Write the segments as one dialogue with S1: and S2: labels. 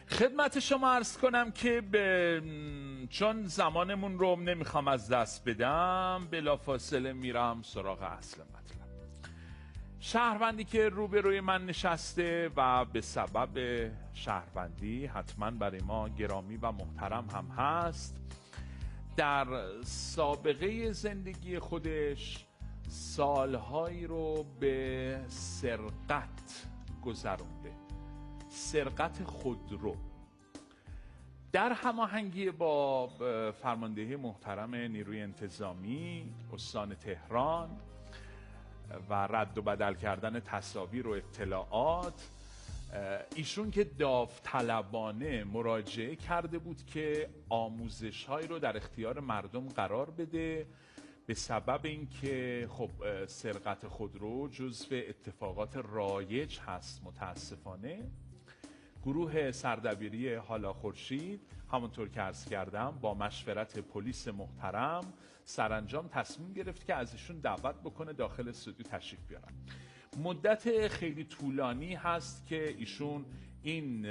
S1: خدمت شما عرض کنم که چون زمانمون رو نمیخوام از دست بدم بلافاصله میرم سراغ اصل مطلب. شهروندی که روبروی من نشسته و به سبب شهروندی حتما برای ما گرامی و محترم هم هست، در سابقه زندگی خودش سالهایی رو به سرقت گذرونده، سرقت خودرو. در هماهنگی با فرماندهی محترم نیروی انتظامی استان تهران و رد و بدل کردن تصاویر و اطلاعات، ایشون که داوطلبانه مراجعه کرده بود که آموزش‌هایی رو در اختیار مردم قرار بده، به سبب اینکه خب سرقت خودرو جزو اتفاقات رایج هست متاسفانه. گروه سردبیری هالا خورشید همونطور که عرض کردم با مشورت پلیس محترم سرانجام تصمیم گرفت که ازشون دعوت بکنه داخل استودیو تشریف بیارن. مدت خیلی طولانی هست که ایشون این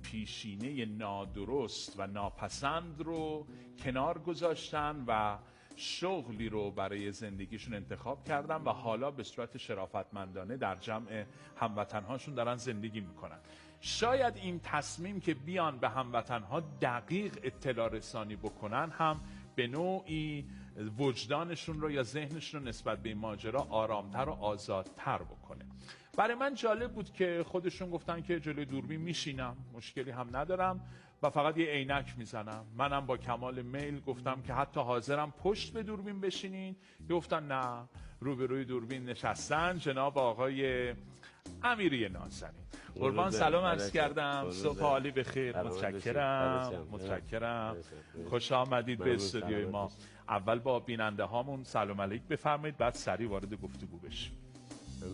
S1: پیشینه نادرست و ناپسند رو کنار گذاشتن و شغلی رو برای زندگیشون انتخاب کردن و حالا به صورت شرافتمندانه در جمع هموطنهاشون دارن زندگی میکنن. شاید این تصمیم که بیان به هموطنها دقیق اطلاع رسانی بکنن هم به نوعی وجدانشون رو یا ذهنشون رو نسبت به این ماجرا آرامتر و آزادتر بکنه. برای من جالب بود که خودشون گفتن که جلوی دوربین میشینم، مشکلی هم ندارم و فقط یه عینک میزنم. منم با کمال میل گفتم که حتی حاضرم پشت به دوربین بشینین. گفتن نه، روبروی دوربین نشستن جناب آقای امیری نازنین. قربان سلام عرض کردم، صبح عالی بخیر. متشکرم. خوش آمدید به استودیوی ما. اول با بیننده هامون سلام علیک بفرمایید، بعد سریع وارد گفتگو بشیم.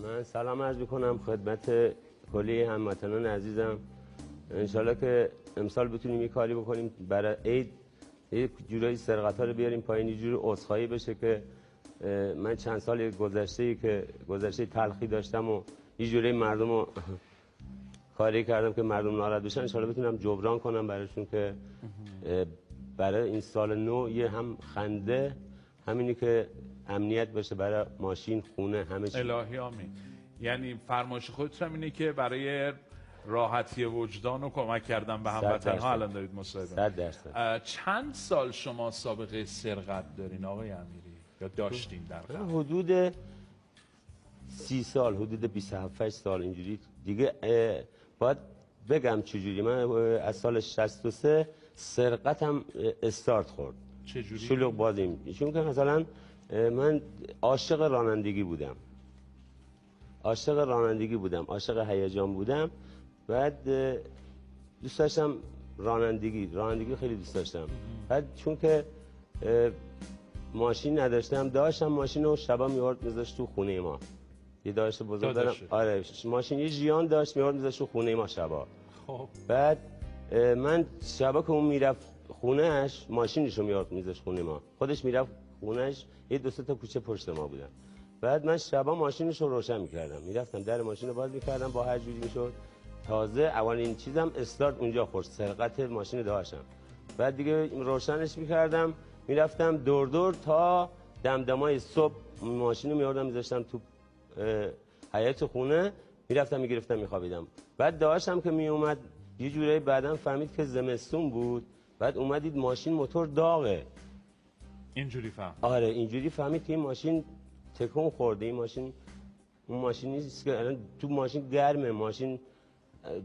S2: من سلام عرض میکنم خدمت کلی هموطنان عزیزم. انشالله که امسال بتونیم یه کاری بکنیم برای عید، یک جورایی سرقت‌ها رو بیاریم پایین، یه جوری عذرخواهی بشه که من چند سال گذشته تلخی داشتم و یه جوری مردم رو کاری کردم که مردم ناراحت بشن. انشالله بتونم جبران کنم براشون که برای این سال نو یه هم خنده، همینی که امنیت باشه برای ماشین، خونه، همه چی.
S1: الهی آمین. یعنی فرمایش خودتون هم اینه که برای راحتی وجدان و کمک کردن به هموطن‌ها الان دارید مصاحبه.
S2: 100%.
S1: چند سال شما سابقه سرقت دارین آقای امیری یا داشتین در قبل؟
S2: حدود 30 سال، حدود 27 سال اینجوری دیگه. باید بگم چجوری من از سال 63 سرقتم استارت خورد.
S1: چجوری؟
S2: شلوغ بازیم. چون که مثلا من عاشق رانندگی بودم، عاشق هیجان بودم. بعد دوست داشتم رانندگی خیلی دوست داشتم. بعد چون که ماشین نداشتم، داشتم ماشین رو شبا میذاشت تو خونه ما. یه داشت بزرگ دارم. آره ماشین یه ژیان داشت، میذاشت تو خونه ما شبا. خب بعد من شبا که اون میرفت خونهش، ماشینشو میذاشت خونه ما، خودش میرفت خونهش. یه دو سه تا کوچه پشت ما بودن. بعد من شبا ماشینشو روشن میکردم، میرفتم در ماشین رو باز میکردم، با هر جوری میشد. تازه اولین چیزم استارت اونجا خورد، سرقت ماشین داشتم. بعد دیگه روشنش میکردم، میرفتم دور تا دمدمای صبح ماشین رو میاردم میذاشتم تو حیاط خونه، میرفتم میگرفتم میخوابیدم. بعد داشتم که میومد یه جوری بعدم فهمید که زمستون بود، بعد اومدید ماشین موتور داغه.
S1: اینجوری فهم؟
S2: آره اینجوری فهمید که این ماشین تکون خورده. این ماشین اون ماشین نیست که الان تو ماشین گرمه. ماشین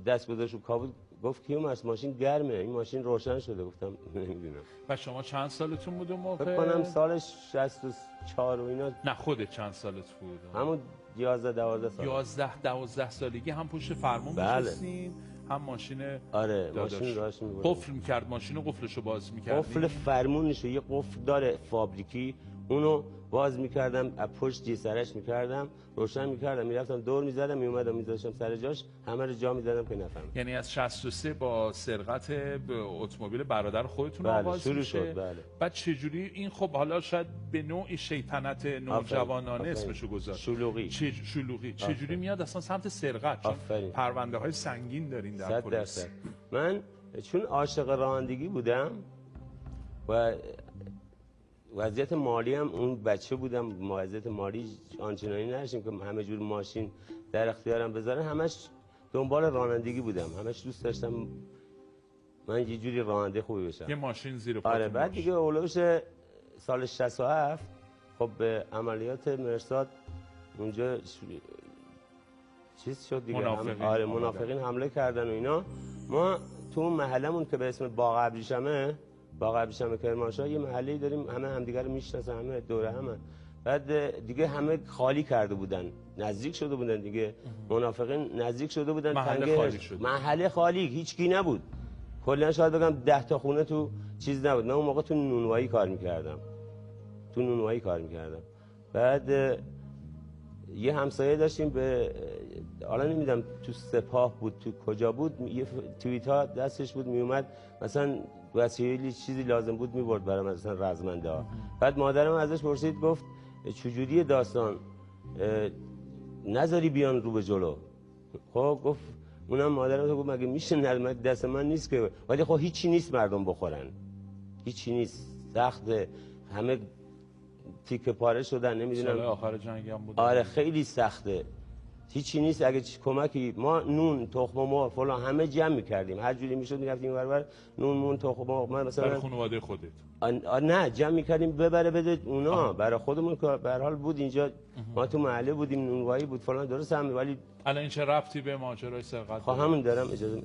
S2: دست گذاشت رو کابود، گفت کیوم هست؟ ماشین گرمه، این ماشین روشن شده. گفتم نمیدونم.
S1: و شما چند سالتون بود اون موقع؟
S2: فکر کنم سال 64 و اینا.
S1: نه خودت چند سالت بود؟
S2: همون 11-12
S1: سال. 11-12 سالگی هم پشت فرمون میشستین؟ هم ماشین؟
S2: آره ماشین داشتیم.
S1: قفل میکرد ماشین و قفلشو باز میکردین؟
S2: قفل فرمونشو یه قفل داره فابریکی، اونو باز میکردم، از پشت جیسرش میکردم، روشن میکردم، میرفتم دور میزدم، میومدم میذاشتم سر جاش، همه رو جا میدادم که نفهمه.
S1: یعنی از 63 با سرقت اتومبیل برادر خودتون آغاز میشه؟
S2: بله.
S1: بعد چجوری این، خب حالا شاید به نوعی شیطنت نوجوانانه اسمشو گذاشت، شلوغی چجوری میاد اصلا سمت سرقت؟ چون پرونده های سنگین دارین در پلیس.
S2: من چون عاشق رانندگی بودم و وضعیت مالی هم اون بچه بودم، وضعیت مالی آنچنانی نداشتیم که همه جور ماشین در اختیارم بذارن، همش دنبال رانندگی بودم، همش دوست داشتم من یه جوری راننده خوبی بشم،
S1: یه ماشین زیر پاتون.
S2: آره. بعد دیگه اولوش سال 67 خب به عملیات مرصاد اونجا چیز شد دیگه، آره منافقین حمله کردن و اینا. ما تو اون محلمون که به اسم باغ ابریشمه، باغ ابریشم کرمانشاه، یه محله‌ای داریم همه همدیگه رو میشناسن، همه دوره همه. بعد دیگه همه خالی کرده بودن، نزدیک شده بودن دیگه، منافقین نزدیک شده بودن،
S1: محله خالی شد،
S2: محله خالی، هیچ کی نبود، کلا شاید بگم 10 تا خونه تو چیز نبود. من اون موقع تو نونوایی کار می‌کردم، بعد یه همسایه داشتیم به حالا نمیدونم تو سپاه بود تو کجا بود، یه توییتا دستش بود میومد مثلا وسیله چیزی لازم بود میبرد برای مثلا رزمنده ها. بعد مادرم ازش پرسید، گفت چجوری داستان نذاری بیان رو به جلو؟ خب گفت اونم مادرم گفت مگه میشه نرمک دست من نیست که، ولی خب هیچی نیست مردم بخورن، هیچی نیست، سخته، همه تیکه پاره شدن، نمیدونم
S1: سال آخر جنگ هم بود.
S2: آره خیلی سخته، هیچی نیست. اگه کمکی، ما نون، تخم مرغ فلان همه جمع می‌کردیم، هر جوری میشد می‌رفتیم اونور، نون تخم مرغ مثلا
S1: برای خانواده خودت.
S2: نه جمع می‌کردیم ببره بده اونا، برای خودمون که به هر حال بود اینجا، ما تو محله بودیم، نونوایی بود فلان، درست هم. ولی
S1: الان این چه ربطی به ماجرای سرقت؟
S2: خب همون دارم اجازه.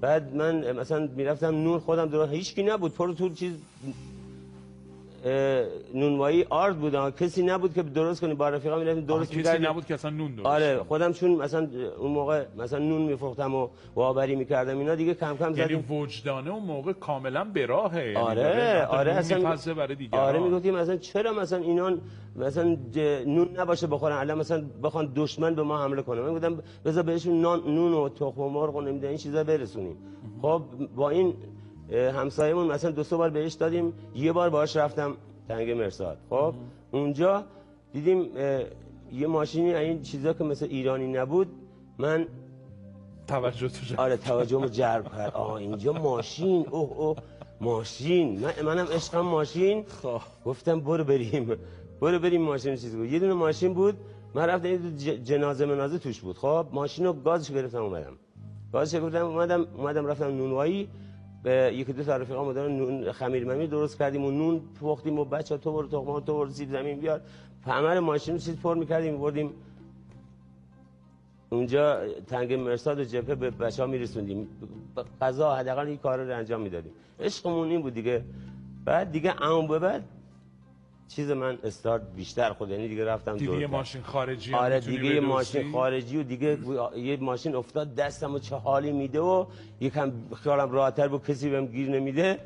S2: بعد من مثلا میرفتم نون خودم درست، هیچکی نبود، پر تو چیز نونوایی آرد بود، کسی نبود که درست کنی، با رفیقا میرفتیم درست
S1: می‌کردیم. کسی نبود که اصلا نون درست.
S2: آره خودم چون مثلا اون موقع مثلا نون میفروختم و وابری میکردم اینا، دیگه کم کم زدیم.
S1: یعنی وجدانه اون موقع کاملا به راهه.
S2: آره اصلا
S1: برای دیگران.
S2: آره میگفتیم مثلا چرا مثلا اینا مثلا نون نباشه بخورن، الان مثلا بخوان دشمن به ما حمله کنه، من گفتم بذار بهشون نون و تخم مرغ و نمیدونم این چیزا برسونیم. خب با این همسایه‌مون مثلا 2 بار بهش دادیم، یه بار باهاش رفتم تنگ مرصاد. خب اونجا دیدیم یه ماشینی این چیزا که مثل ایرانی نبود، من توجهمو جلب کرد. اینجا ماشین، اوه ماشین، منم عشقم ماشین. گفتم برو بریم ماشین چیزی بود. یه دونه ماشین بود، من رفتم جنازه منازه توش بود. خب ماشینو گازش گرفتم اومدم رفتم نونوایی، به یکی دو تا رفیقام دارن نون خمیر ممیر درست کردیم و نون پختیم و بچا تو برو تخم، تو برو سیب زمین بیار، همه ماشین رو چیز پر می‌کردیم می‌بردیم اونجا تنگ مرصاد و جبهه، به بچه‌ها می‌رسوندیم غذا، حداقل این کارا رو انجام میدادیم. عشقمون این بود دیگه. بعد دیگه اون به بعد چیز من استارت بیشتر خود، یعنی دیگه رفتم
S1: دیگه یه ماشین خارجی.
S2: آره دیگه یه ماشین خارجی و دیگه یه ماشین افتاد دستم و چه حالی میده و یکم خیالم راحت‌تر بود، کسی بهم گیر نمیده.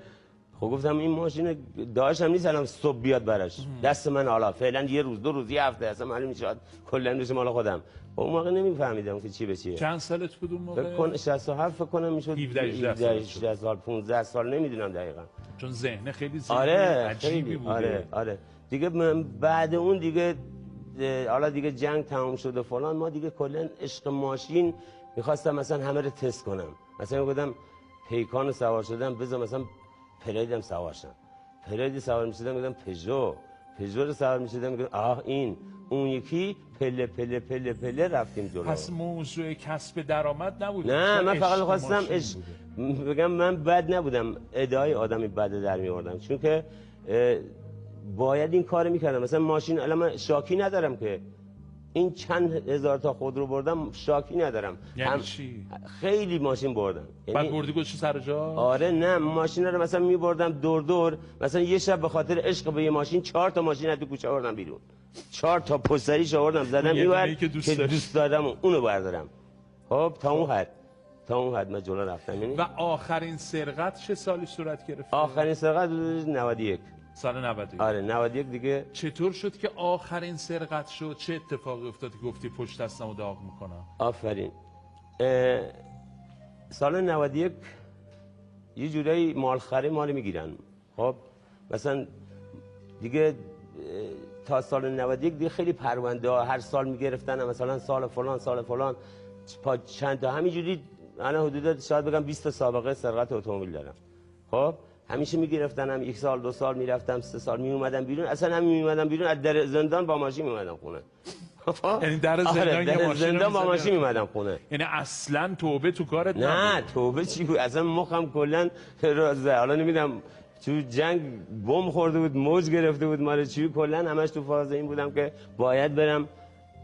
S2: خب گفتم این ماشین داشتم نیست الان صبح بیاد براش دست من، حالا فعلا یه روز 2 روز یه هفته اصلا معلوم میشه کلا میشه مال خودم. اون موقع نمیفهمیدم که چی به چیه.
S1: چند سالت بود اون موقع؟
S2: فکر کن 67 فکر کنم میشد 17 سال 15 سال نمیدونم دقیقاً،
S1: چون ذهن خیلی عجیبی بوده.
S2: آره دیگه بعد اون دیگه حالا دیگه جنگ تمام شد و فلان، ما دیگه کلا عشق ماشین میخواستم مثلا همه رو تست کنم، مثلا گفتم پیکان سوار شدم بذار مثلا پریدم سوار شدم، پرید سوار میشدم گفتم پژو رو سوار میشدم گفتم این اون یکی پله رفتیم جلو.
S1: پس موضوع کسب درآمد نبود؟
S2: نه من فقط می‌خواستم بگم من بد نبودم، ادعای آدمی بد در می‌آوردم، چون که باید این کارو می‌کردم. مثلا ماشین الان من شاکی ندارم که این چند هزار تا خودرو بردم، شاکی ندارم.
S1: یعنی چی؟
S2: خیلی ماشین بردم.
S1: بعد بردی گذاشتی سر جا؟
S2: آره نه ماشین رو مثلا می‌بردم دور مثلا یه شب به خاطر عشق به یه ماشین 4 تا ماشین از تو کوچه آوردم بیرون، 4 تا پستریش آوردم زدم میور که دوست دادم اونو بردارم. خب تا اون حد من جلو رفتم. یعنی
S1: و آخرین سرقت چه سالی صورت گرفت؟
S2: آخرین سرقت 91.
S1: سال 91.
S2: آره 91 دیگه.
S1: چطور شد که آخرین سرقت شد؟ چه اتفاقی افتاد که گفتی پشت دستمو داغ میکنم؟
S2: آفرین. سال 91 یه جورایی مالخره مال میگیرن. خب مثلا دیگه تا سال 91 دیگه خیلی پرونده ها هر سال میگرفتن، مثلا سال فلان چند تا همینجوری انا حدود شاید بگم 20 تا سابقه سرقت اتومبیل دارم. خب همیشه میگرفتنم، 1 سال 2 سال میرفتم، 3 سال میومدم بیرون. اصلا هم میومدم بیرون از در زندان با ماشین میومدم خونه.
S1: یعنی در زندان
S2: در زندان با ماشین میومدم خونه.
S1: یعنی اصلا توبه تو کارت نبود؟
S2: نه توبه چی بود، اصلا مخم کلا حالا نمیدونم تو جنگ بم خورده بود، موج گرفته بود مال چی، کلا همش تو فاز این بودم که باید برم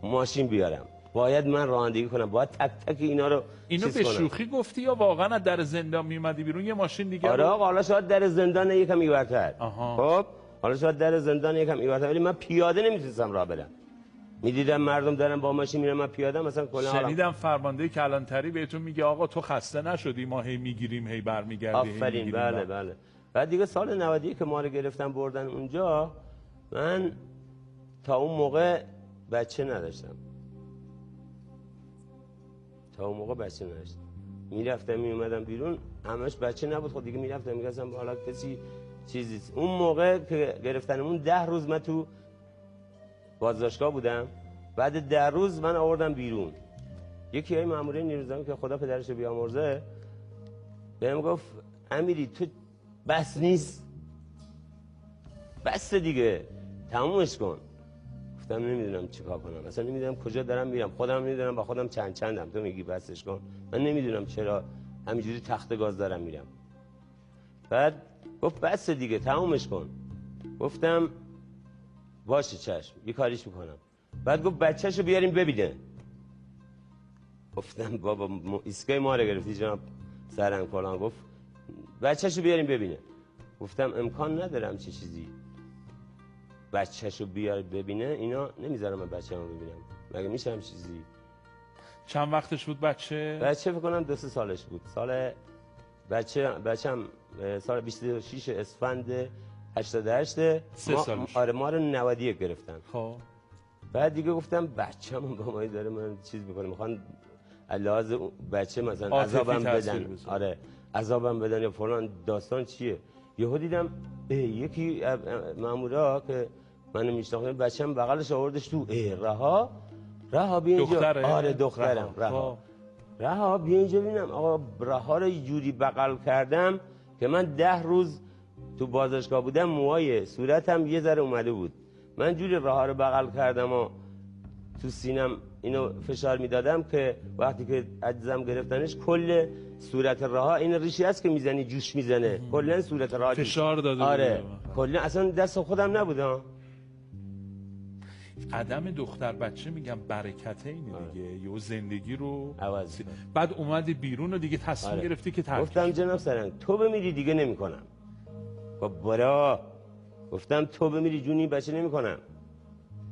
S2: ماشین بیارم، باید من رانندگی کنم، باید تک تک اینا رو
S1: اینو به شوخی گفتی یا واقعا در زندان میومدی بیرون یه ماشین دیگه؟
S2: آره آقا، حالا شاید در زندان یکم ایورتر. خب حالا شاید در زندان یکم ایورتر، ولی من پیاده نمیتونستم راه برم. میدیدم مردم دارن با ماشین میرن، من پیاده مثلا کلا
S1: شنیدم فرمانده کلانتری بهتون میگه آقا تو خسته نشدی، ما هی میگیریم هی برمیگردی.
S2: آفرین، بله بله. بعد دیگه سال 91 که ما رو گرفتن بردن اونجا، من تا اون موقع بچه نداشتم. میرفتم میومدم بیرون، همش بچه نبود. خود دیگه میرفتم میگفتم حالا کسی چیزی. اون موقع که گرفتنمون 10 روز من تو بازداشتگاه بودم. بعد 10 روز من آوردم بیرون. یکی از مامورین نیروی زمین که خدا پدرش رو بیامرزه بهم گفت امیری تو بس نیست، بس دیگه، تمومش کن. گفتم نمیدونم چیکار کنم، اصلا نمیدونم کجا دارم میرم، خودم نمیدونم با خودم چندم. تو میگی بسش کن، من نمیدونم چرا همینجوری تخت گاز دارم میرم. بعد گفت بس دیگه، تمومش کن. گفتم باشه چشم، یه کاریش میکنم. بعد گفت بچه‌شو بیاریم ببینه. گفتم بابا ایسکای ما رو گرفتی جناب سرنگ فلان. گفت بچه‌شو بیاریم ببینه. گفتم امکان ندارم چه چیزی بچه‌شو بیار ببینه، اینا نمیذارم من بچه‌مو ببینم، مگه میشه هم چیزی.
S1: چند وقتش بود بچه
S2: فکر کنم 2-3 سالش بود. سال بچه‌م سال 26 اسفند 88.
S1: 3 سالش.
S2: آره ما رو 91 گرفتن.
S1: خب
S2: بعد دیگه گفتم بچه‌مون با ما داره من چیز میکنه، میخوان لحاظ بچه مثلا عذابم بدن. آره عذابم بدن یا فلان داستان چیه. یهو دیدم یکی مامورا که منو میشناخت بچه‌م بغلش آوردش تو. رها بیا اینجا.
S1: دختره؟
S2: آره دخترم رها بیا اینجا ببینم. آقا رها رو یه جوری بغل کردم که من 10 روز تو بازداشتگاه بودم، موهای صورتم یه ذره اومده بود. من جوری رها رو بغل کردم و تو سینم اینو فشار میدادم که وقتی که عجزم گرفتنش کل صورت رها، این ریشی است که میزنی جوش میزنه، کلا صورت رها
S1: فشار داده.
S2: آره کلا اصلا دست خودم نبودم.
S1: عدم دختر بچه میگم برکته اینه دیگه. یه زندگی رو
S2: عوض.
S1: بعد اومدی بیرون و دیگه تصمیم گرفتی که ترک.
S2: گفتم جناب سرنگ تو بمیری دیگه نمیکنم. برا گفتم تو بمیری جونی بچه نمیکنم.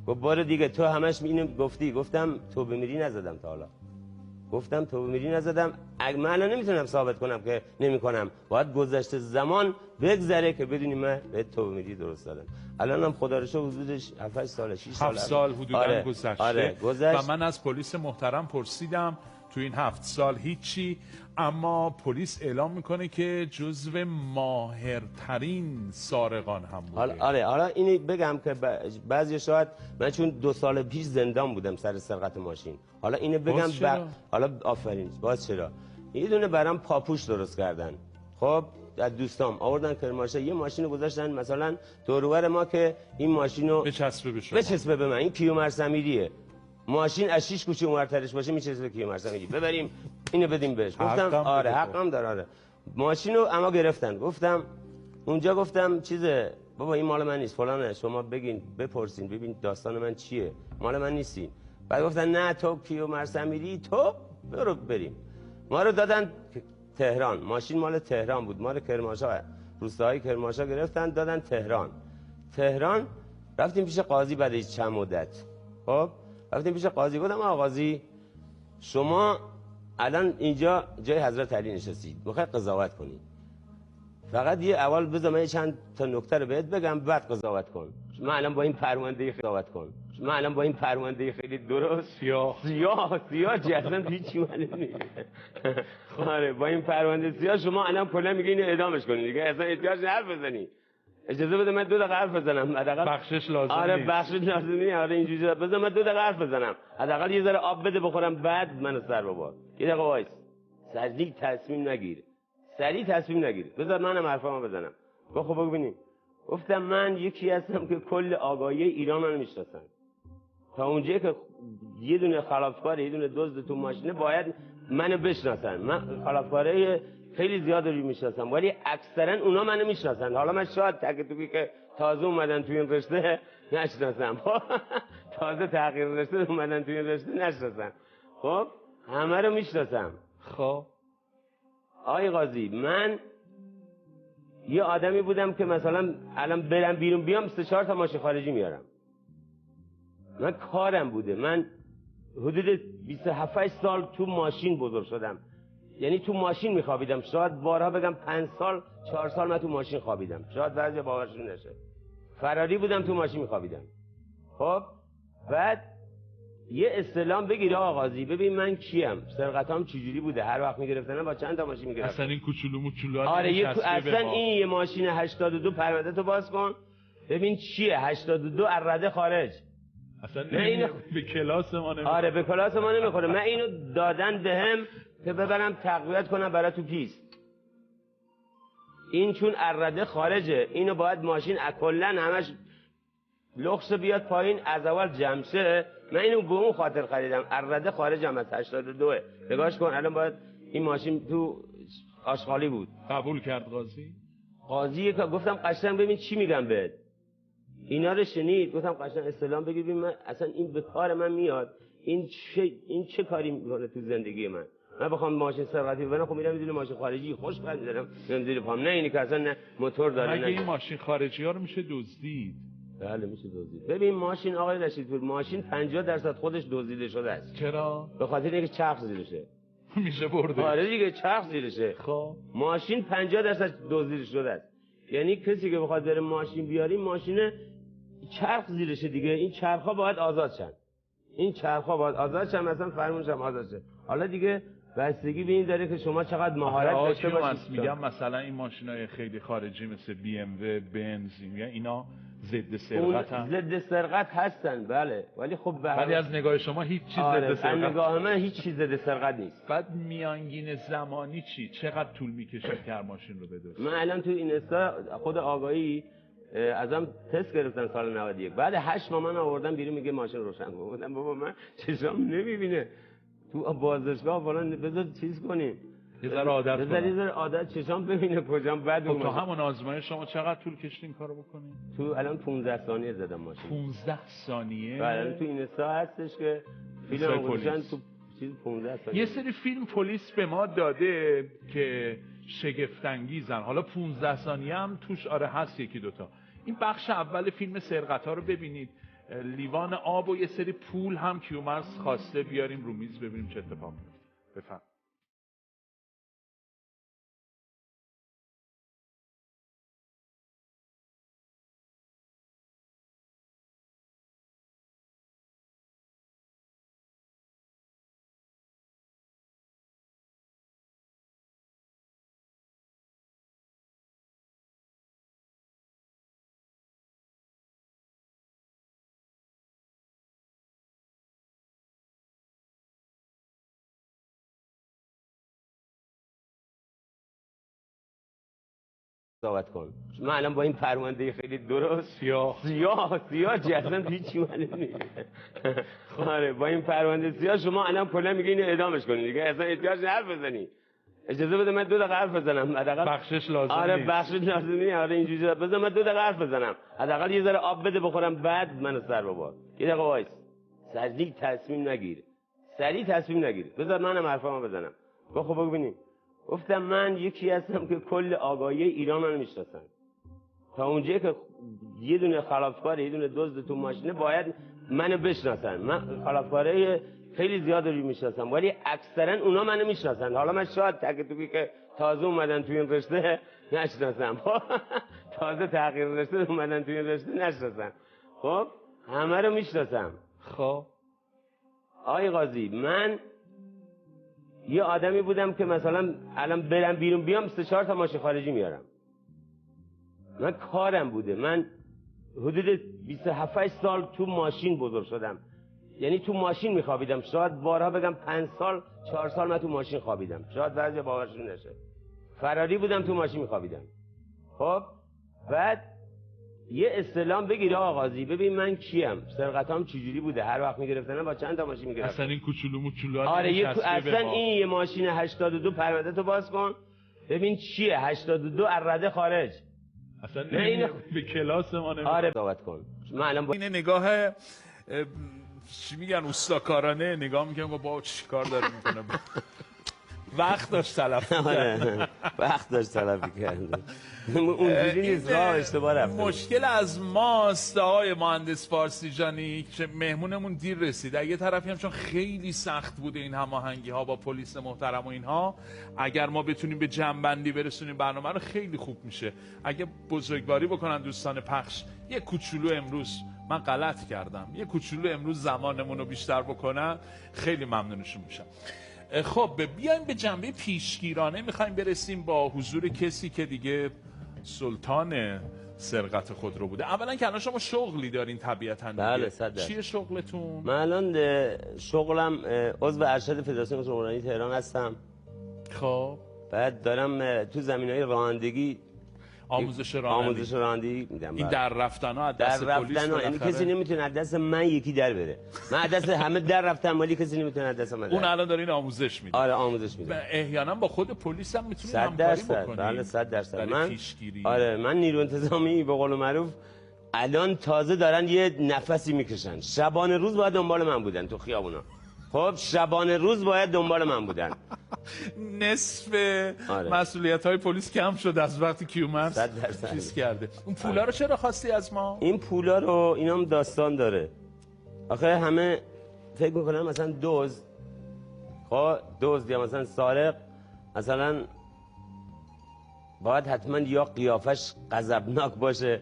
S2: گفت بار دیگه تو همش اینو گفتی. گفتم تو بمیری نزدم تا حالا. گفتم تو بمیری نزدم. من الان نمیتونم ثابت کنم که نمیکنم، باید گذشته زمان بگذره که بدونی من به تو بمیری درست دادم. الانم خدا رو شکر حدودش 7 سال 6 سال
S1: 7 سال حدودا گذشته.
S2: گذشت.
S1: و من از پلیس محترم پرسیدم تو این 7 سال هیچی، اما پلیس اعلام میکنه که جزو ماهرترین سارقان هم بوده.
S2: حالا اینی بگم که بعضی شاید من چون 2 سال پیش زندان بودم سر سرقت ماشین. حالا اینو بگم حالا آفرین. باز چرا؟ یه دونه برام پاپوش درست کردن. خب از دوستام آوردن کرمانشاه، یه ماشین رو گذاشتن مثلا دورور ما که این ماشینو بچسبه به من. این کیومرث سمیریه. ماشین از 6 کوچه اونورترش باشه میچسبه کیومرث سمیری. ببریم اینو بدیم بهش. گفتم آره حقم داره. آره ماشینو اما گرفتن. گفتم اونجا گفتم چیزه بابا این مال من نیست فلانه، شما بگین بپرسین ببین داستان من چیه، مال من نیستی. بعد گفتن نه تو کیومرث سمیری، تو برو بریم. ما رو دادن تهران. ماشین مال تهران بود. ما رو کرمانشاه، روستاهای کرمانشاه گرفتن دادن تهران رفتیم پیش قاضی. بعد از چند مدت خب رفتیم پیش قاضی. گفتم آقا قاضی شما الان اینجا جای حضرت علی نشستید، میخوای قضاوت کنی، فقط یه اول بذار من چند تا نکته رو بهت بگم بعد قضاوت کن. من الان با این پرونده قضاوت کن. من الان با این پرونده خیلی درست سیاه جسم هیچی معلوم نیست. آره با این پرونده سیاه شما الان کلا میگه اینو اعدامش کنید دیگه، اصلا احتیاج حرف بزنی. اجازه بده من 2 دقیقه حرف بزنم حداقل.
S1: بخشش لازم
S2: آره
S1: نیست.
S2: بخشش لازم نیست. آره اینجوری بذار من 2 دقیقه حرف بزنم حداقل یه ذره آب بده بخورم بعد منو سر ببر. یه دقیقه وایس سریع تصمیم نگیر. بذار منم حرفامو بزنم. خب ببینیم. گفتم من یکی هستم که کل آگاهی ایران رو میشناسن. تا اونجایی که یه دونه خلافکار یه دونه دزد تو ماشینه باید منو بشناسن. من خلافکارای خیلی زیاد رو میشناسم ولی اکثرا اونا منو میشناسن. حالا من شاید تک توکی که تازه اومدن توی این رشته نشناسم. تازه تغییر رشته اومدن توی این رشته نشناسم. خب همه رو میشناسم.
S1: خب
S2: آقای قاضی من یه آدمی بودم که مثلا الان برم بیرون بیام 3-4 تا ماشین خارجی میارم. من کارم بوده. من حدود 27 سال تو ماشین بزرگ شدم. یعنی تو ماشین میخوابیدم. شاید بارها بگم 5 سال 4 سال من تو ماشین خوابیدم. شاید بعضی باورشون نشه. فراری بودم تو ماشین میخوابیدم. خب بعد یه استلام بگیر آقا قاضی ببین من کیم، سرقتام چجوری بوده، هر وقت میگرفتن با چند تا ماشین میگرفتن.
S1: اصلا این کوچولو موچولو
S2: آره اصلا این یه ماشین 82 پرونده تو باز کن ببین چیه. 82 الرده خارج.
S1: اصلا اینو به کلاس ما نمیخوره.
S2: آره به کلاس ما نمیخوره. من اینو دادن بهم که ببرم تقویت کنم برای تو پیست. این چون الرده خارجه اینو باید ماشین کلا همش لخص بیاد پایین از اول جمع شه. من اینو به اون خاطر خریدم. الرده خارج هم از 82 نگاش کن. الان باید این ماشین تو آشغالی بود.
S1: قبول کرد قاضی
S2: که گفتم قشنگ ببین چی میگم بهت. اینا رو شنید گفتم قشنگ استلام بگیر ببین من اصلا این به کار من میاد. این چه کاری میکنه تو زندگی من بخوام ماشین سرقتی ببرم. خب میرم زیر ماشین خارجی خوش می‌ذارم زیر پام. نه اینی که اصلا نه موتور داره.
S1: مگه این ماشین خارجی ها رو میشه دزدید؟
S2: بله میشه دزدید. ببین ماشین آقای رشیدپور ماشین 50% خودش دزدیده شده است.
S1: چرا؟
S2: به خاطر اینکه چرخ زیرشه.
S1: میشه برده.
S2: آره دیگه چرخ زیرشه.
S1: خب
S2: ماشین 50% دزدیده شده است. یعنی کسی که بخواد بره ماشین بیاری ماشین چرخ زیرشه دیگه. این چرخا باید آزاد شن. مثلا فرمونش هم آزاد شه. حالا دیگه بستگی به این داره که شما چقدر مهارت داشته باشید.
S1: میگم مثلا این ماشینای خیلی خارجی مثل بی ام و بنز میگن اینا ضد سرقتن.
S2: ضد سرقت هستن بله ولی خب
S1: ولی از نگاه شما هیچ چیز ضد سرقت.
S2: از نگاه من هیچ چیز ضد سرقت نیست.
S1: بعد میانگین زمانی چی؟ چقدر طول میکشه که هر ماشین رو بدوزه؟
S2: من الان تو اینستا خود آگاهی ازم تست گرفتن سال 91. بعد 8 ماه من آوردم بیرون میگه ماشین روشن کن. گفتم بابا من چشام نمیبینه. تو بازداشتگاه فلان بذار چیز کنیم.
S1: یه ذره
S2: عادت چشام ببینه کجام بعد
S1: خب تو همون آزمایش شما چقدر طول کشید این کارو بکنید؟
S2: تو الان 15 ثانیه زدم ماشین.
S1: 15 ثانیه؟
S2: بله تو اینستا هستش که فیلم گذاشتن تو چیز 15 ثانیه.
S1: یه سری فیلم پلیس به ما داده که شگفت انگیزن. حالا 15 ثانیه هم توش آره هست یکی دوتا. این بخش اول فیلم سرقت‌ها رو ببینید. لیوان آب و یه سری پول هم کیومرث خواسته بیاریم رو میز ببینیم چه اتفاقی میفته. بفهم.
S2: قضاوت کن. من الان با این پرونده خیلی درست سیاه جسم هیچی نمیگه. آره با این پرونده سیاه شما الان کلا میگه اینو اعدامش کنید دیگه اصلا احتیاج حرف بزنی. اجازه بده من 2 دقیقه حرف بزنم. حداقل
S1: بخشش لازم
S2: آره
S1: نیست.
S2: بخشش لازم نیست. آره اینجوری بذار من 2 دقیقه حرف بزنم. حداقل یه ذره آب بده بخورم بعد منو سر ببر. یه دقیقه وایس. سریع تصمیم نگیر. بذار منم حرفامو بزنم. خب ببینیم. گفتم من یکی هستم که کل آگاهی ایران رو میشناسن. تا اونجایی که یه دونه خلافکار یه دونه دزد تو ماشینه باید منو بشناسن. من خلافکارای خیلی زیاد رو میشناسم ولی اکثرا اونا منو میشناسن. حالا من شاید تک توکی که تازه اومدن توی این رشته نشناسم. تازه تغییر رشته اومدن توی این رشته نشناسم. خب همه رو میشناسم.
S1: خب
S2: آقای قاضی من یه آدمی بودم که مثلا الان برم بیرون بیام 3-4 تا ماشین خارجی میارم. من کارم بوده. من حدود 27 سال تو ماشین بزرگ شدم. یعنی تو ماشین میخوابیدم. شاید بارها بگم 5 سال 4 سال من تو ماشین خوابیدم. شاید بعضی باورشون نشه. فراری بودم تو ماشین میخوابیدم. خب بعد یه استلام بگیر آقا قاضی، ببین من کیم، سرقتام چجوری بوده، هر وقت میگرفتن با چند تا ماشین میگرفتن.
S1: اصلا این کوچولو موچولو
S2: آره اصلا این یه ماشین 82 پرونده تو باز کن ببین چیه. 82 الرده خارج.
S1: اصلا این به کلاس ما نمیاد.
S2: آره دعوت کن. من الان
S1: این نگاه چی میگن اوستاکارانه نگاه میکنم با چیکار داره میکنه. وقت داشت تلف
S2: آره وقت داشت تلف کرد. اونجوری نیست، راه اشتباه رفته.
S1: مشکل از ماست آقای مهندس فارسیجانی که مهمونمون دیر رسید. از یه طرفی هم چون خیلی سخت بوده این هماهنگی ها با پلیس محترم و اینها، اگر ما بتونیم به جمع‌بندی برسونیم برنامه رو خیلی خوب میشه. اگه بزرگواری بکنن دوستان پخش، یه کوچولو امروز من غلط کردم، یه کوچولو امروز زمانمون رو بیشتر بکنن خیلی ممنونشون میشم. خب بیایم به جنبه پیشگیرانه. میخوایم برسیم با حضور کسی که دیگه سلطان سرقت خودرو بوده. اولا که الان شما شغلی دارین طبیعتاً.
S2: بله 100%.
S1: چیه شغلتون؟
S2: من الان شغلم عضو ارشد فدراسیون اتومبیلرانی تهران هستم.
S1: خب
S2: بعد دارم تو زمینهای رانندگی
S1: آموزش
S2: رانندگی میدم.
S1: این در رفتن ها از دست پلیس،
S2: یعنی کسی نمیتونه از دست من یکی در بره. من از دست همه در رفتم ولی کسی نمیتونه از دست من در.
S1: اون الان دارین آموزش میده؟
S2: آره آموزش میدم.
S1: احیانا با خود پلیس هم میتونید همکاری بکنید.
S2: بله 100%. من
S1: پیشگیری.
S2: آره من نیرو انتظامی به قول معروف الان تازه دارن یه نفسی میکشن. شبانه روز باید دنبال من بودن تو خیابونا. خب شبانه روز باید دنبال من بودن.
S1: نصف مسئولیت های پلیس کم شد از وقتی که اومد چیز کرده. اون پولا رو چرا خواستی از ما؟
S2: این پولا رو اینام داستان داره. آخه همه فکر میکنن مثلا دزد یا مثلا سارق مثلا باید حتما یا قیافش غضبناک باشه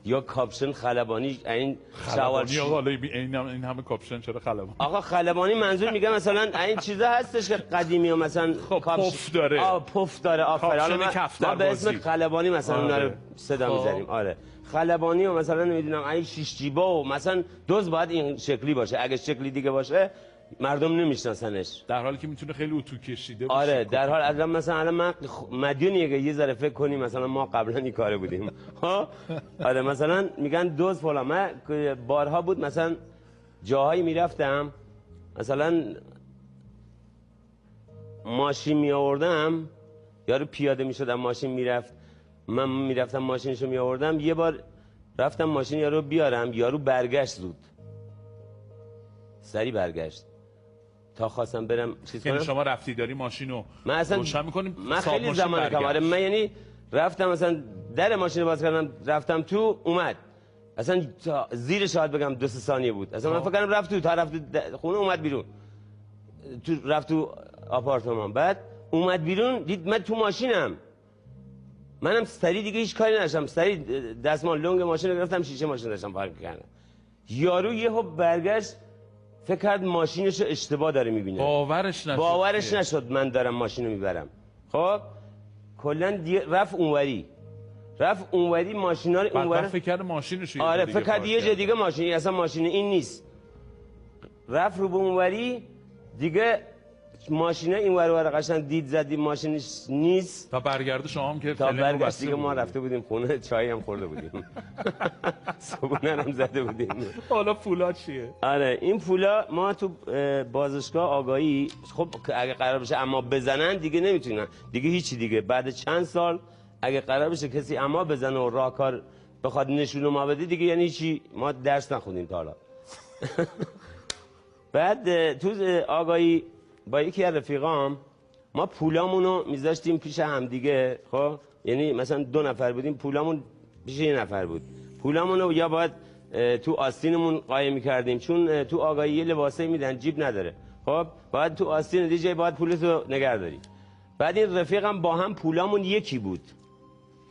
S2: یا کاپشن خلبانی. این
S1: خلبانی آقا این همه کاپشن چرا خلبانی؟
S2: آقا خلبانی منظور میگم مثلا این چیزا هستش که قدیمی و مثلا
S1: خب پف داره.
S2: پف داره. آفرین. ما به اسم خلبانی مثلا اونا رو صدا میزنیم. آره خلبانی و مثلا نمیدونم این شیش جیبا و مثلا دوز باید این شکلی باشه. اگه شکلی دیگه باشه مردم نمیشناسنش،
S1: در حالی که میتونه خیلی اتو کشیده باشه.
S2: آره در حال الان مثلا من مدیونیه که یه ذره فکر کنیم مثلا ما قبلا این کاره بودیم. ها آره مثلا میگن دوز فلان. من بارها بود مثلا جاهایی میرفتم مثلا ماشین می آوردم، یارو پیاده میشدم ماشین میرفت، من میرفتم ماشینشو می آوردم. یه بار رفتم ماشین یارو بیارم، یارو برگشت زود، سری برگشت تا خواستم برم چیز کنم.
S1: یعنی شما رفتی داری ماشینو
S2: من اصلا
S1: روشن می‌کنیم؟
S2: من خیلی زمان کماره. من یعنی رفتم مثلا در ماشین باز کردم رفتم تو اومد اصلا زیر شاید بگم 2 ثانیه بود. اصلا من فکر کردم رفت تو، تا رفت خونه اومد بیرون، تو رفت تو آپارتمان، بعد اومد بیرون دید من تو ماشینم. منم سری دیگه هیچ کاری نداشتم، سری دستمال لنگ ماشین رو گرفتم، شیشه ماشین داشتم پارک کردم. یارو یهو برگشت فکر کرد ماشینش رو اشتباه داره میبینه. باورش نشد من دارم ماشین رو میبرم. خب کلا رفت اونوری ماشینا رو اونوری
S1: فکر کرد ماشینش.
S2: آره فکر کرد یه جای دیگه ماشین، اصلا ماشین این نیست. رفت رو به اونوری دیگه ماشینه این ور قشنگ دید زدی ماشینش نیست.
S1: تا برگرده شما هم که
S2: تا برگشت دیگه ما رفته بودیم خونه، چای هم خورده بودیم. صبحونه هم زده بودیم.
S1: حالا پولا چیه؟
S2: آره این پولا ما تو بازشگاه آگاهی، خب اگه قرار بشه اما بزنن دیگه نمیتونن دیگه هیچی دیگه. بعد چند سال اگه قرار بشه کسی اما بزنه و راهکار بخواد نشونه ما بده دیگه یعنی چی، ما درس نخوندیم تا حالا. بعد تو آگاهی با یکی از رفیقام ما پولامونو میذاشتیم پیش هم دیگه. خب یعنی مثلا 2 نفر بودیم، پولامون پیش 1 نفر بود. پولامونو یا باید تو آستینمون قایم میکردیم، چون تو آگاهی یه لباسه میدن جیب نداره. خب باید تو آستین دیگه باید پولتو نگه داری. بعد این رفیقم با هم پولامون یکی بود،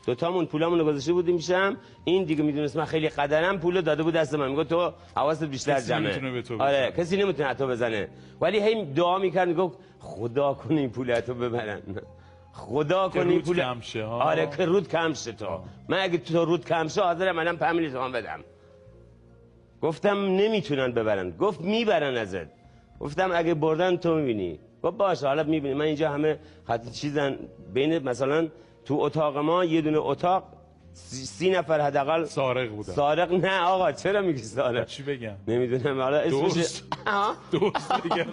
S2: 2 تامون پولامون رو گذاشته بودیم میشم. این دیگه میدونست من خیلی قدرم، پولو داده بود دست من، میگه تو حواست بیشتر جمعه. آره کسی نمیتونه حتی بزنه، ولی هی دعا میکرد میگفت خدا کنه این پولتو ببرن، خدا کنه این پول
S1: کم شه.
S2: آره که رود کم شه. تو من اگه تو رود کم شه حاضرم منم 5 میلیون تومان بدم. گفتم نمیتونن ببرن. گفت میبرن ازت. گفتم اگه بردن تو میبینی. گفت باشه حالا میبینی من اینجا همه خط چیزن بین مثلا تو اتاق ما یه دونه اتاق 30 نفر حداقل
S1: سارق بودن.
S2: سارق نه آقا چرا میگی سارق؟
S1: چی بگم؟
S2: نمیدونم حالا اسمش
S1: دوست دیگه.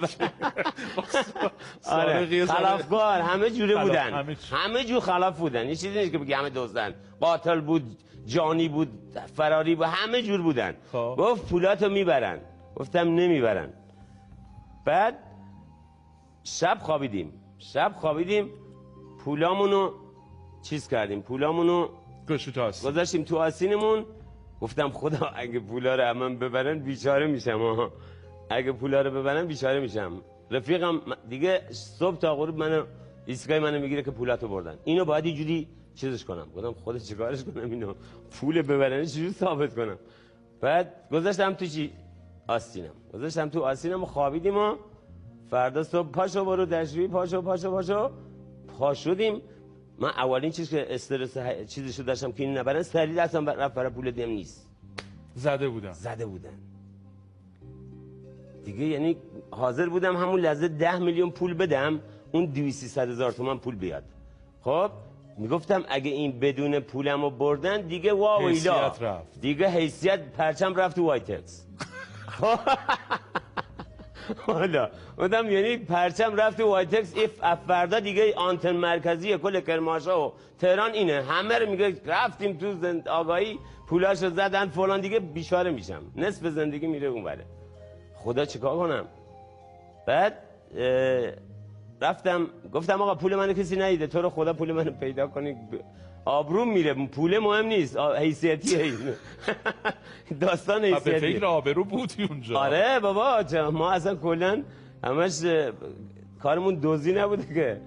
S2: آره خلافکار همه جوره بودن، همه جو خلاف بودن. این چیزی نیست که بگی همه دزدن، قاتل بود، جانی بود، فراری بود، همه جور بودن. گفت پولاتو میبرن. گفتم نمیبرن. بعد شب خوابیدیم پولامونو چیز کردیم، پولامونو گذاشتیم تو آستینمون. گفتم خدا اگه پولا رو من ببرن بیچاره میشم، اگه پولا رو ببرن بیچاره میشم. رفیقم دیگه صبح تا غروب منو ایستگاه منو میگیره که پولاتو بردن، اینو باید اینجوری چیزش کنم. گفتم خدا چیکارش کنم اینو، پول ببرن چجوری ثابت کنم؟ بعد گذاشتم تو آستینم و خوابیدیم و فردا صبح پاشو برو دشویی، پا شدیم. من اولین چیز که استرس چیزشو داشتم که این نبرن، سریع دستم رفت برای پول دیم نیست. زده بودن دیگه. یعنی حاضر بودم همون لحظه 10 میلیون پول بدم، اون 200,000 تومان پول بیاد. خب میگفتم اگه این بدون پولمو بردن دیگه واو ایلا، دیگه حیثیت پرچم رفت تو وایتکس. حالا بودم یعنی پرچم رفت تو وایتکس. فردا دیگه آنتن مرکزی کل کرمانشاه و تهران اینه، همه رو میگه رفتیم تو آگاهی پولاشو زدن فلان، دیگه بیچاره میشم، نصف زندگی میره اون بره. خدا چیکار کنم؟ بعد رفتم گفتم آقا پول منو کسی ندیده، تو رو خدا پول منو پیدا کنی، آبروم میره، پول مهم نیست، حیثیتیه این. داستان حیثیتیه.
S1: به فکر آبرو بودی اونجا؟
S2: آره بابا ما اصلا کلا همش کارمون دزدی نبوده که.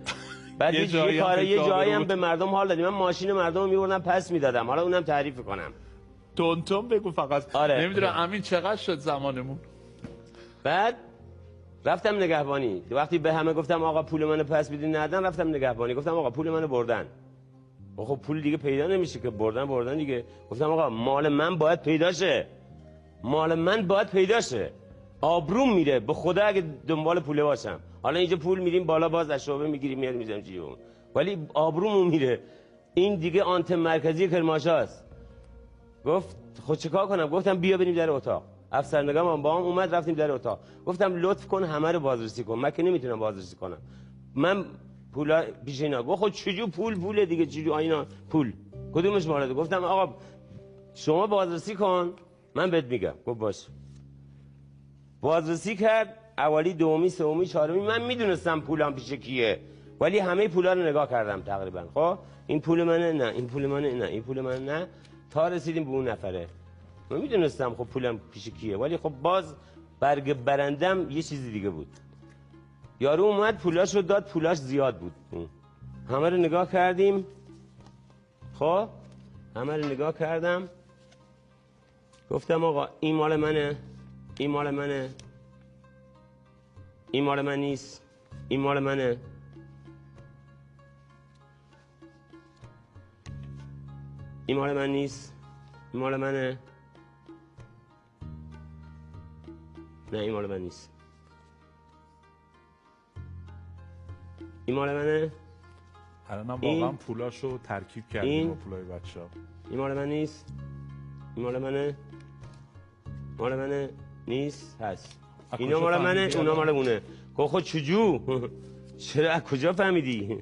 S2: بعد یه جایی هم به مردم حال دادیم. من ماشین مردم رو میبردم پس میدادم، حالا اونم تعریف کنم.
S1: تون بگو فقط. آره. نمیدونم امین چقدر شد زمانمون.
S2: بعد رفتم نگهبانی. وقتی به همه گفتم آقا پول منو پس بدین ندادن، رفتم نگهبانی گفتم آقا پول منو بردن. خب پول دیگه پیدا نمیشه که، بردن دیگه. گفتم آقا مال من باید پیدا شه، آبروم میره به خدا اگه دنبال پوله باشم. حالا اینجا پول میریم بالا، باز از شعبه میگیریم میاریم میذاریم جیبمون، ولی آبروم میره. این دیگه آنتن مرکزی کرمانشاه است. گفت خب چیکار کنم؟ گفتم بیا بریم در اتاق. افسر نگاه با هم اومد، رفتیم در اتاق. گفتم لطف کن همه رو بازرسی کن، من که نمیتونم بازرسی کنم، من پولا پیش اینا. گفت خود چجور پول دیگه، چجور اینا پول کدومش مالته؟ گفتم آقا شما بازرسی کن من بهت میگم. گفت باشه. بازرسی کرد، اولی، دومی، سومی، چهارمی. من میدونستم پولام پیش کیه، ولی همه پولا رو نگاه کردم تقریبا. خب این پول منه، نه این پول منه، نه این پول منه، نه، تا رسیدیم به اون نفره. من میدونستم خب پولم پیش کیه، ولی خب باز برگ برندم یه چیزی دیگه بود. یارو اومد پولاشو داد، پولاش زیاد بود. همه رو نگاه کردیم. خب همه رو نگاه کردم، گفتم آقا این مال منه، این مال منه، این مال من نیست، این مال منه. این مال من نیست، این مال منه، نه این مال من نیست، این مال منه.
S1: الانم واقعا پولاشو ترکیب کردیم با پولای بچه‌ها.
S2: این مال من نیست، این مال منه، مال منه نیست، هست. اینا مال منه، اونا مال اونه. خود چجور؟ چرا از کجا فهمیدی؟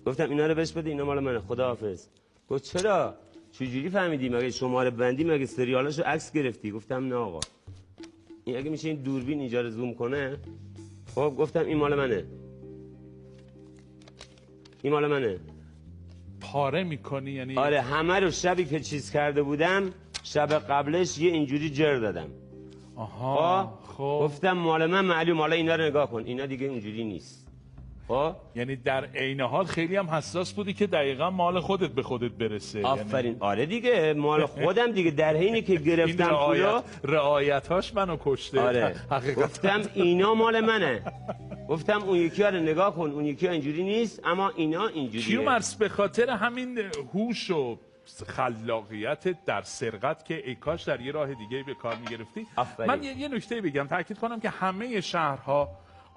S2: گفتم اینا رو بهش بده، اینا مال منه، خداحافظ. گفت چرا؟ چجوری فهمیدی؟ مگه شماره بندی، مگه سریالاشو عکس گرفتی؟ گفتم نه آقا، این اگه میشه این دوربین اینجا رو زوم کنه. خب گفتم این مال منه، این مال منه.
S1: پاره میکنی یعنی؟
S2: آره همه رو شبی که چیز کرده بودم شب قبلش یه اینجوری جر دادم.
S1: آها.
S2: خب گفتم مال من معلوم، حالا اینا رو نگاه کن، اینا دیگه اونجوری نیست. خب
S1: یعنی در عین حال خیلی هم حساس بودی که دقیقاً مال خودت به خودت برسه.
S2: آفرین.
S1: یعنی...
S2: آره دیگه مال خودم دیگه، در حینی که گرفتم پولا
S1: رعایتاش منو کشته.
S2: آره گفتم اینا مال منه. گفتم اون یکی ها رو نگاه کن، اون یکی ها اینجوری نیست، اما اینا اینجوریه.
S1: کیومرث به خاطر همین هوش و خلاقیت در سرقت که ای کاش در یه راه دیگه به کار میگرفتی. من یه نکته بگم، تاکید کنم که همه شهرها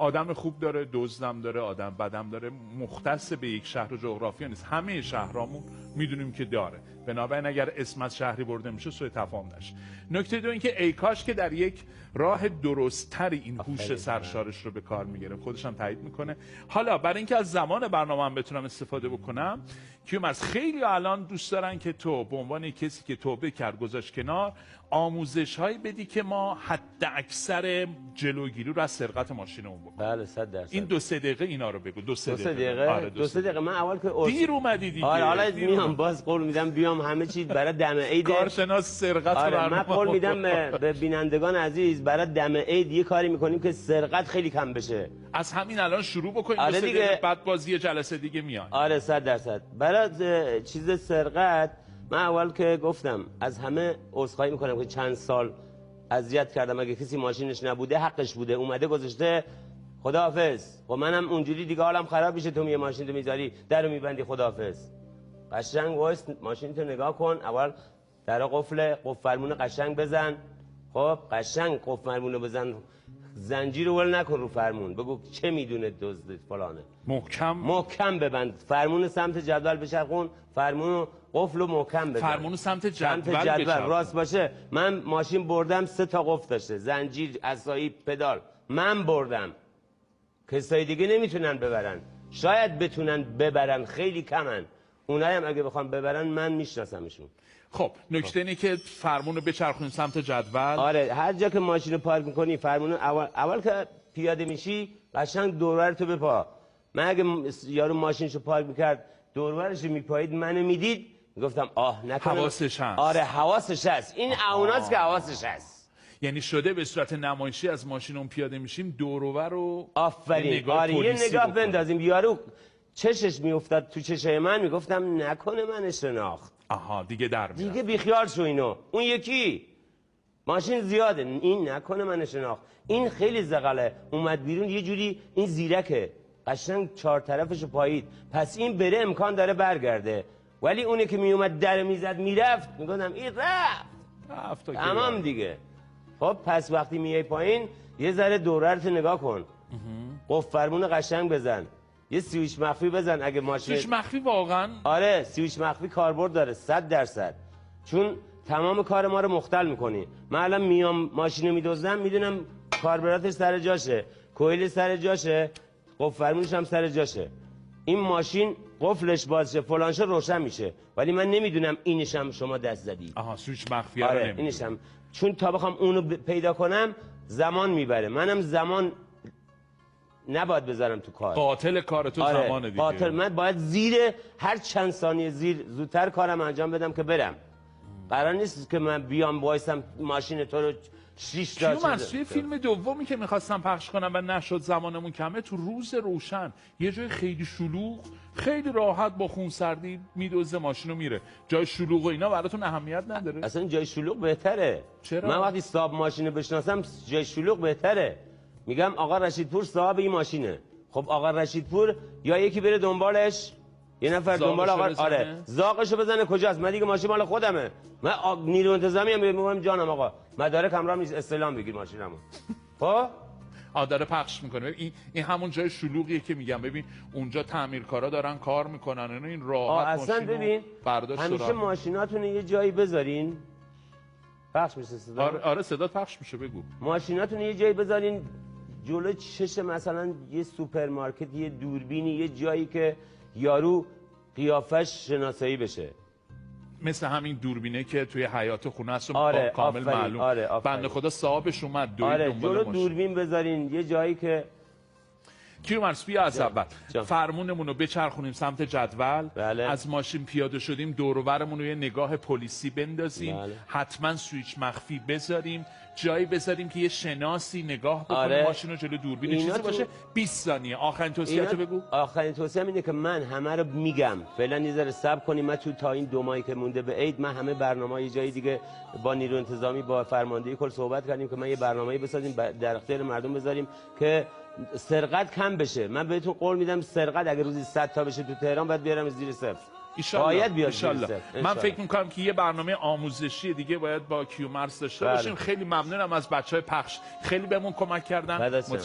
S1: آدم خوب داره، دزدم داره، آدم بدم داره، مختص به یک شهر و جغرافیا نیست. همه شهرامون میدونیم که داره. بنابراین اگر اسم از شهری برده میشه سوء تفاهم نشه. نکته دو این که ای کاش که در یک راه درست‌تری این هوش سرشارش رو به کار میگیره. خودش هم تایید میکنه. حالا برای اینکه از زمان برنامه هم بتونم استفاده بکنم، کیومرث خیلی الان دوست دارن که تو به عنوان کسی که توبه کرد گذاشت کنار، آموزش هایی بدی که ما حد اکثر جلوگیری رو از سرقت ماشینمون بکنیم.
S2: بله 100%.
S1: این 2-3 دقیقه اینا رو بگو. 2-3 دقیقه.
S2: آره 2-3 دقیقه. من اول که
S1: دیر اومدی دیگه.
S2: آره حالا میام باز قول میدم بیام همه چیز برای دم عید.
S1: کارشناس سرقت
S2: آره من قول میدم به بینندگان عزیز برای دم عید یه کاری میکنیم که سرقت خیلی کم بشه.
S1: از همین الان شروع بکنیم.
S2: آره
S1: 2-3 دقیقه بعد بازی جلسه دیگه میاد.
S2: آره 100%. برای چیز سرقت من اول که گفتم از همه عذرخواهی میکنم که چند سال اذیت کردم. اگه کسی ماشینش نبوده حقش بوده اومده گذاشته خداحافظ، خب منم اونجوری دیگه حالم خراب میشه. تو یه ماشین تو میذاری درو میبندی خداحافظ. قشنگ وایس ماشین تو نگاه کن، اول در قفل فرمون قشنگ بزن. خب قشنگ قفل فرمون بزن، زنجیر رو ول نکن رو فرمون، بگو چه میدونه دزد فلانه. محکم ببند فرمون سمت جدول بچرخون، فرمون قفل رو محکم بزن.
S1: فرمون سمت جدول
S2: راست باشه. من ماشین بردم 3 تا قفل داشته، زنجیر، عصایی، پدال. من بردم، کسای دیگه نمیتونن ببرن. شاید بتونن ببرن، خیلی کمن. اونایی هم اگه بخوام ببرن من میشناسمشون.
S1: خب نکته اینه که فرمون رو بچرخونیم سمت جدول.
S2: آره هر جا که ماشین رو پارک میکنی فرمون اول که پیاده میشی قشنگ دورور تو بپا. من اگه یارو ماشینشو پارک میکرد دورورش میپایید منو میدید میگفتم آه نکنه.
S1: حواسش هست.
S2: آره حواسش هست. این اوناست که حواسش هست.
S1: یعنی شده به صورت نمایشی از ماشینمون پیاده میشیم دورور رو
S2: آفرین. آره یه نگاه بندازیم. یارو چشش میافتاد تو چشای من میگفتم نکنه من شناخت.
S1: آها دیگه در میاد.
S2: دیگه بیخیال شو اینو. اون یکی ماشین زیاده، این نکنه من شناخت. این خیلی زغله. اومد بیرون یه جوری این زیرکه قشنگ 4 طرفشو پایید، پس این بره امکان داره برگرده. ولی اونی که میومد در میزد میرفت میگفتم این رفت تمام دیگه. خب پس وقتی میای پایین یه ذره دورت نگاه کن، قفل فرمون قشنگ بزن، یه سویچ مخفی بزن اگه ماشین.
S1: سویچ مخفی واقعا؟
S2: آره سویچ مخفی کاربرد داره 100%. چون تمام کار ما رو مختل میکنی. من الان میام ماشینو میدزدم میدونم کاربراتش سر جاشه، کویل سر جاشه، قفل فرمونش هم سر جاشه. این ماشین قفلش بازشه فلانشه روشن میشه، ولی من نمیدونم اینشم شما دست زدی.
S1: آها سویچ مخفی.
S2: آره اینشم، چون تا بخوام اونو پیدا کنم زمان میبره. منم زمان نباید بذارم تو کار.
S1: قاتل کار تو زمانه دیگه.
S2: قاتل. من باید زیر هر چند ثانیه زودتر کارم انجام بدم که برم. قرار نیست که من بیام وایسم ماشین تو رو 6 تا
S1: توی فیلم دومی که میخواستم پخش کنم و نشد زمانمون کمه، تو روز روشن یه جای خیلی شلوغ خیلی راحت با خونسردی میدوزه ماشینو میره. جای شلوغ و اینا براتون اهمیت نداره؟
S2: اصلا جای شلوغ بهتره.
S1: چرا؟
S2: من وقتی صاحب ماشینو بشناسم جای شلوغ بهتره. میگم آقا رشیدپور صاحب این ماشینه. خب آقا رشیدپور یا یکی بره دنبالش، یه نفر دنبال آقا آره زاقشو بزنه کجاست. من دیگه ماشین مال خودمه. من نیرو انتظامی هم میگم جانم آقا مدارک همراه نیست استلام بگیر ماشینمو. خب
S1: داره پخش میکنه. این همون جای شلوغیه که میگم ببین اونجا تعمیرکارا دارن کار میکنن. این راحت
S2: اصلا ببین همیشه ماشیناتون یه جایی بذارین. پخش میشه صدا؟
S1: آره صدات پخش میشه بگو.
S2: ماشیناتون یه جایی بذارین جلو چش مثلا یه سوپرمارکت، یه دوربینی، یه جایی که یارو قیافش شناسایی بشه.
S1: مثل همین دوربینه که توی حیاط خونه است و
S2: آره،
S1: کامل معلوم.
S2: آره،
S1: بنده خدا صاحبش اومد
S2: جلو دوربین بذارین یه جایی که
S1: کیومرث بیا از اول فرمونمون رو بچرخونیم سمت جدول.
S2: بله.
S1: از ماشین پیاده شدیم دور و برمون رو یه نگاه پلیسی بندازیم.
S2: بله.
S1: حتما سویچ مخفی بذاریم، جایی بذاریم که یه شناسی نگاه بکنه.
S2: آره.
S1: ماشین رو جلو دوربین چیزی باشه. 20 ثانیه. آخرین توصیه‌تو بگو.
S2: آخرین توصیه‌ام اینه که من همه رو میگم فعلا یه ذره صبر کنیم. من تا این 2 ماهی که مونده به عید من همه برنامه‌های جای دیگه با نیرو انتظامی با فرماندهی کل صحبت کردیم که من یه برنامه‌ای بسازیم در اختیار مردم بذاریم که سرقت کم بشه. من بهتون قول میدم سرقت اگه روزی 100 تا بشه تو تهران باید بیارم زیر صفر. باید بیاد زیر صفر.
S1: من فکر میکنم که یه برنامه آموزشی دیگه باید با کیومرث داشته باشیم. خیلی ممنونم از بچهای پخش، خیلی بهمون کمک کردن. متشکرم.